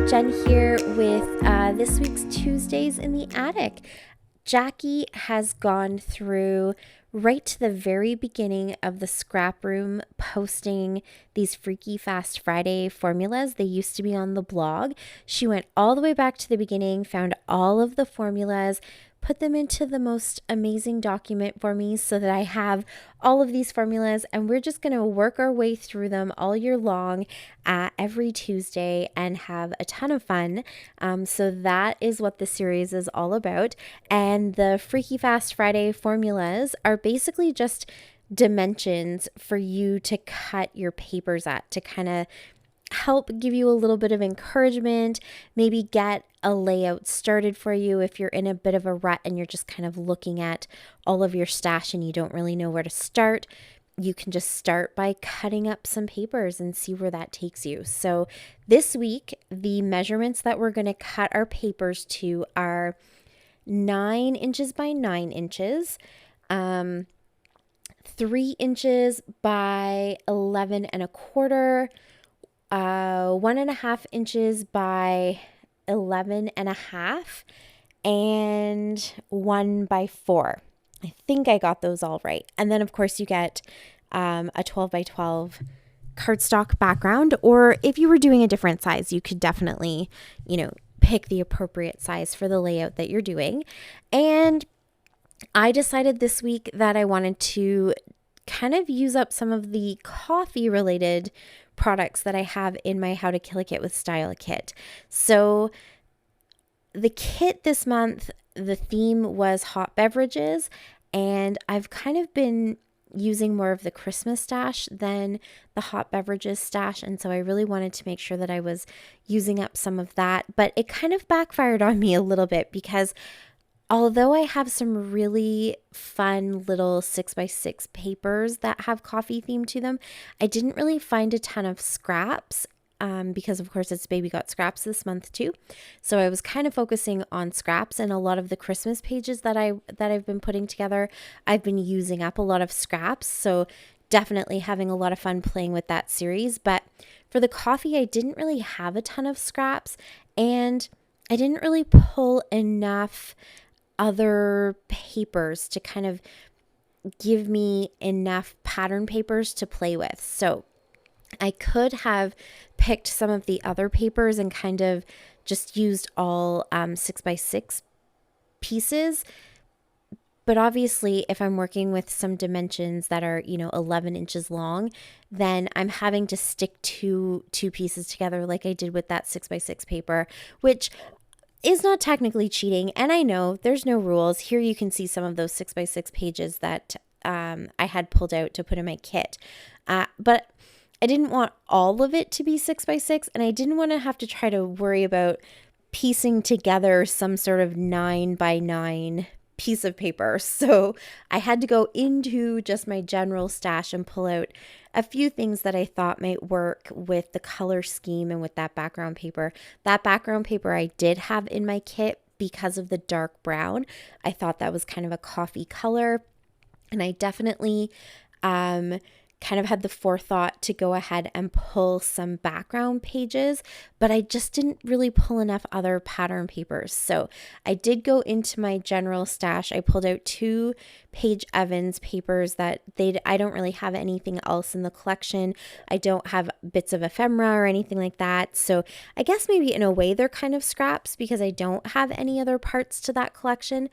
Jen here with this week's Tuesdays in the Attic. Jacqie has gone through right to the very beginning of the Scraproom, posting these Freaky Fast Friday formulas. They used to be on the blog. She went all the way back to the beginning, found all of the formulas, put them into the most amazing document for me so that I have all of these formulas, and we're just going to work our way through them all year long every Tuesday and have a ton of fun. So that is what the series is all about. And the Freaky Fast Friday formulas are basically just dimensions for you to cut your papers at, to kind of help give you a little bit of encouragement, maybe get a layout started for you if you're in a bit of a rut and you're just kind of looking at all of your stash and you don't really know where to start. You can just start by cutting up some papers and see where that takes you. So this week, the measurements that we're going to cut our papers to are 9 inches by 9 inches, 3 inches by 11 1/4, 1.5 inches by 11 1/2, and 1 by 4. I think I got those all right. And then of course you get a 12 by 12 cardstock background, or if you were doing a different size, you could definitely, pick the appropriate size for the layout that you're doing. And I decided this week that I wanted to kind of use up some of the coffee related products that I have in my How to Kill a Kit with Style kit. So the kit this month, the theme was hot beverages, and I've kind of been using more of the Christmas stash than the hot beverages stash, and so I really wanted to make sure that I was using up some of that. But it kind of backfired on me a little bit because although I have some really fun little 6x6 papers that have coffee theme to them, I didn't really find a ton of scraps because of course it's Baby Got Scraps this month too. So I was kind of focusing on scraps, and a lot of the Christmas pages that I've been putting together, I've been using up a lot of scraps. So definitely having a lot of fun playing with that series. But for the coffee, I didn't really have a ton of scraps, and I didn't really pull enough other papers to kind of give me enough pattern papers to play with. So I could have picked some of the other papers and kind of just used all 6x6 pieces. But obviously, if I'm working with some dimensions that are, 11 inches long, then I'm having to stick two pieces together like I did with that 6x6 paper, which is not technically cheating. And I know there's no rules. Here you can see some of those 6x6 pages that I had pulled out to put in my kit. But I didn't want all of it to be 6x6, and I didn't want to have to try to worry about piecing together some sort of 9x9 piece of paper. So I had to go into just my general stash and pull out a few things that I thought might work with the color scheme and with that background paper. That background paper I did have in my kit because of the dark brown. I thought that was kind of a coffee color, and I definitely kind of had the forethought to go ahead and pull some background pages, but I just didn't really pull enough other pattern papers. So I did go into my general stash. I pulled out 2 Paige Evans papers that I don't really have anything else in the collection. I don't have bits of ephemera or anything like that. So I guess maybe in a way they're kind of scraps because I don't have any other parts to that collection.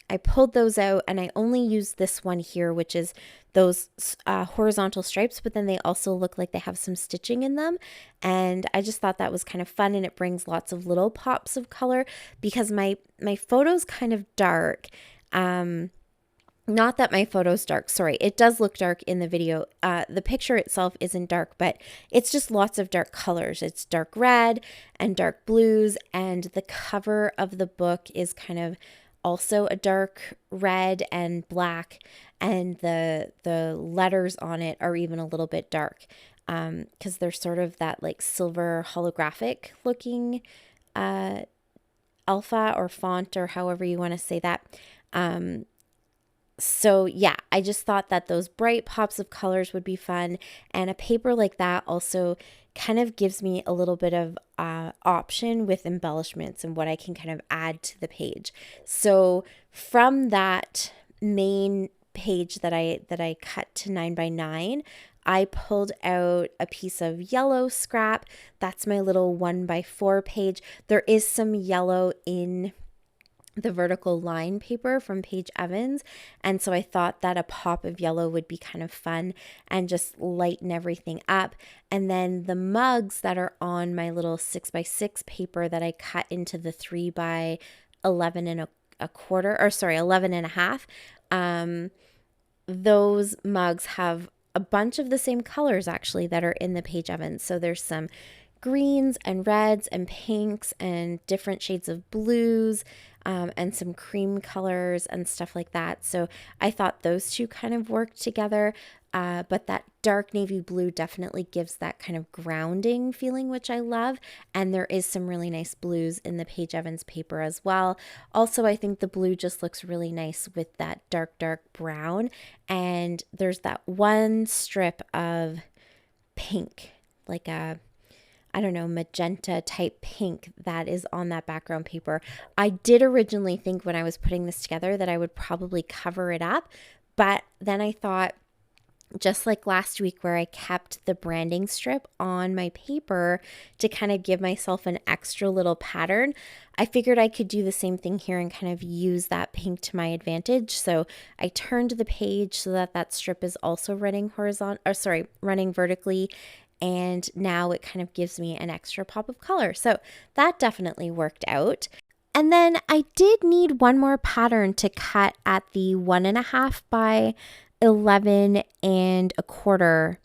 I pulled those out, and I only used this one here, which is those horizontal stripes, but then they also look like they have some stitching in them. And I just thought that was kind of fun, and it brings lots of little pops of color because my photo's kind of dark. Not that my photo's dark, sorry. It does look dark in the video. The picture itself isn't dark, but it's just lots of dark colors. It's dark red and dark blues, and the cover of the book is kind of also a dark red and black, and the letters on it are even a little bit dark because they're sort of that like silver holographic looking alpha or font, or however you want to say that. So yeah, I just thought that those bright pops of colors would be fun. And a paper like that also kind of gives me a little bit of option with embellishments and what I can kind of add to the page. So from that main page that I cut to 9x9, I pulled out a piece of yellow scrap. That's my little 1x4 page. There is some yellow in the vertical line paper from Paige Evans. And so I thought that a pop of yellow would be kind of fun and just lighten everything up. And then the mugs that are on my little 6x6 paper that I cut into the 3x11 and a quarter, or sorry, 11 and a half. Those mugs have a bunch of the same colors actually that are in the Paige Evans. So there's some greens and reds and pinks and different shades of blues, and some cream colors and stuff like that. So I thought those two kind of worked together. But that dark navy blue definitely gives that kind of grounding feeling, which I love. And there is some really nice blues in the Paige Evans paper as well. Also, I think the blue just looks really nice with that dark brown. And there's that one strip of pink, like a, I don't know, magenta type pink that is on that background paper. I did originally think when I was putting this together that I would probably cover it up, but then I thought, just like last week where I kept the branding strip on my paper to kind of give myself an extra little pattern, I figured I could do the same thing here and kind of use that pink to my advantage. So I turned the page so that that strip is also running running vertically. And now it kind of gives me an extra pop of color. So that definitely worked out. And then I did need one more pattern to cut at the 1.5x11 and a quarter.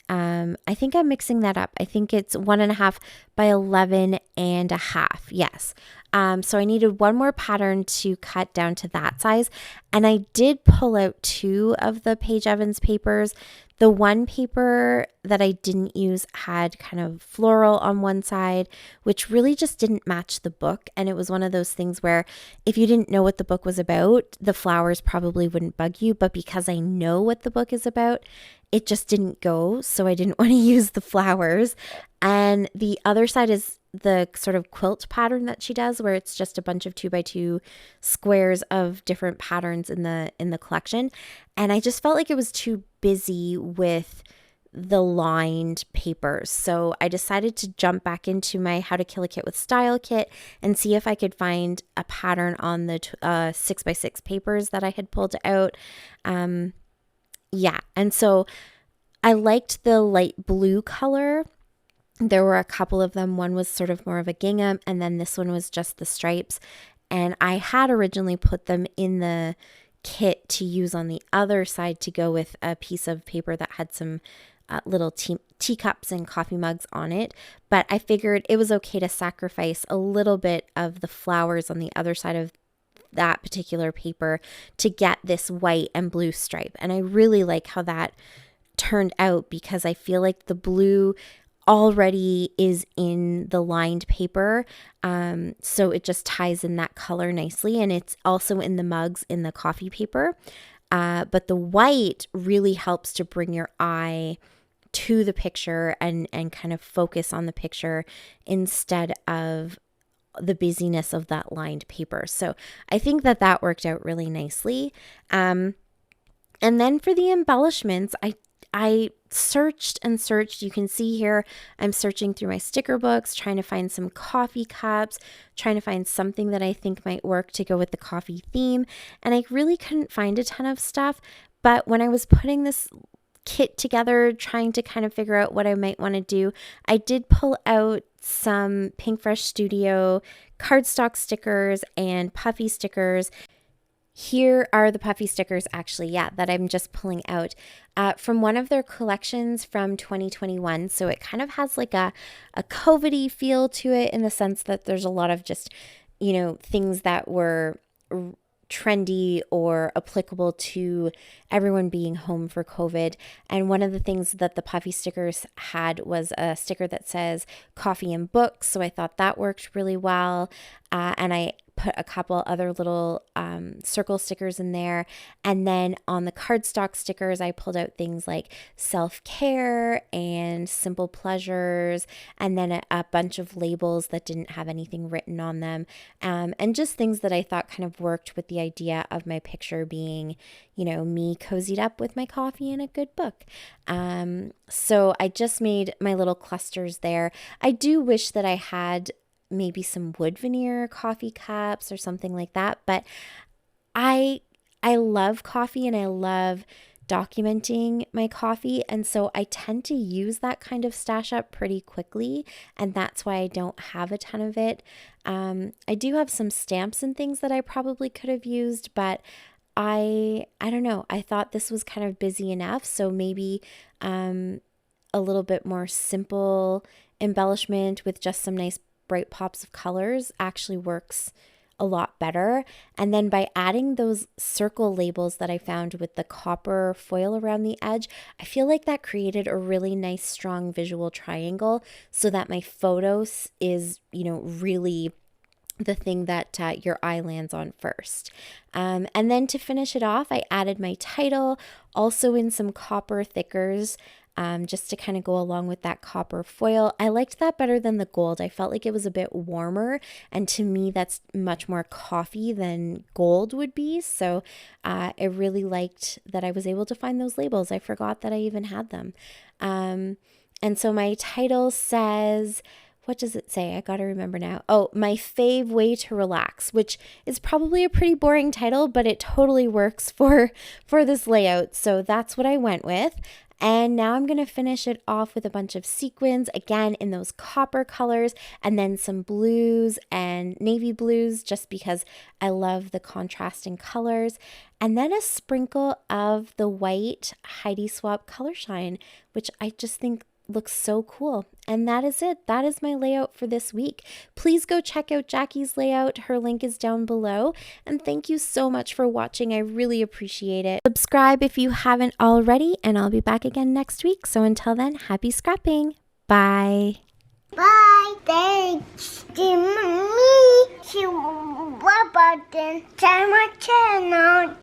I think I'm mixing that up. I think it's 1.5x11 and a half. Yes. So I needed one more pattern to cut down to that size. And I did pull out two of the Paige Evans papers. The one paper that I didn't use had kind of floral on one side, which really just didn't match the book. And it was one of those things where if you didn't know what the book was about, the flowers probably wouldn't bug you. But because I know what the book is about, it just didn't go. So I didn't want to use the flowers. And the other side is the sort of quilt pattern that she does, where it's just a bunch of 2x2 squares of different patterns in the collection. And I just felt like it was too busy with the lined papers. So I decided to jump back into my How to Kill a Kit with Style kit and see if I could find a pattern on the 6x6 papers that I had pulled out. Yeah. And so I liked the light blue color. There were a couple of them. One was sort of more of a gingham, and then this one was just the stripes. And I had originally put them in the kit to use on the other side to go with a piece of paper that had some little teacups and coffee mugs on it. But I figured it was okay to sacrifice a little bit of the flowers on the other side of that particular paper to get this white and blue stripe. And I really like how that turned out because I feel like the blue already is in the lined paper, so it just ties in that color nicely, and it's also in the mugs in the coffee paper, but the white really helps to bring your eye to the picture and kind of focus on the picture instead of the busyness of that lined paper. So I think that worked out really nicely. And then for the embellishments, I searched and searched. You can see here, I'm searching through my sticker books, trying to find some coffee cups, trying to find something that I think might work to go with the coffee theme. And I really couldn't find a ton of stuff. But when I was putting this kit together, trying to kind of figure out what I might want to do, I did pull out some Pink Fresh Studio cardstock stickers and puffy stickers. Here are the puffy stickers actually, that I'm just pulling out from one of their collections from 2021. So it kind of has like a COVID-y feel to it in the sense that there's a lot of just, things that were trendy or applicable to everyone being home for COVID. And one of the things that the puffy stickers had was a sticker that says coffee and books. So I thought that worked really well. And I put a couple other little circle stickers in there. And then on the cardstock stickers, I pulled out things like self-care and simple pleasures, and then a bunch of labels that didn't have anything written on them, and just things that I thought kind of worked with the idea of my picture being, me cozied up with my coffee and a good book. So I just made my little clusters there. I do wish that I had maybe some wood veneer coffee cups or something like that, but I love coffee and I love documenting my coffee, and so I tend to use that kind of stash up pretty quickly, and that's why I don't have a ton of it. I do have some stamps and things that I probably could have used, but I don't know. I thought this was kind of busy enough, so maybe a little bit more simple embellishment with just some nice bright pops of colors actually works a lot better. And then by adding those circle labels that I found with the copper foil around the edge, I feel like that created a really nice strong visual triangle so that my photos is, really the thing that your eye lands on first. And then to finish it off, I added my title also in some copper thickers, just to kind of go along with that copper foil. I liked that better than the gold. I felt like it was a bit warmer, and to me that's much more coffee than gold would be. So I really liked that I was able to find those labels. I forgot that I even had them. And so my title says, what does it say? I gotta remember now. Oh, my fave way to relax, which is probably a pretty boring title, but it totally works for this layout. So that's what I went with. And now I'm going to finish it off with a bunch of sequins, again in those copper colors, and then some blues and navy blues, just because I love the contrasting colors. And then a sprinkle of the white Heidi Swapp Color Shine, which I just think looks so cool. And that is it. That is my layout for this week. Please go check out Jacqie's layout. Her link is down below. And thank you so much for watching. I really appreciate it. Subscribe if you haven't already, and I'll be back again next week. So until then, happy scrapping. Bye. Bye. Thanks to me. To what button? Tell my channel.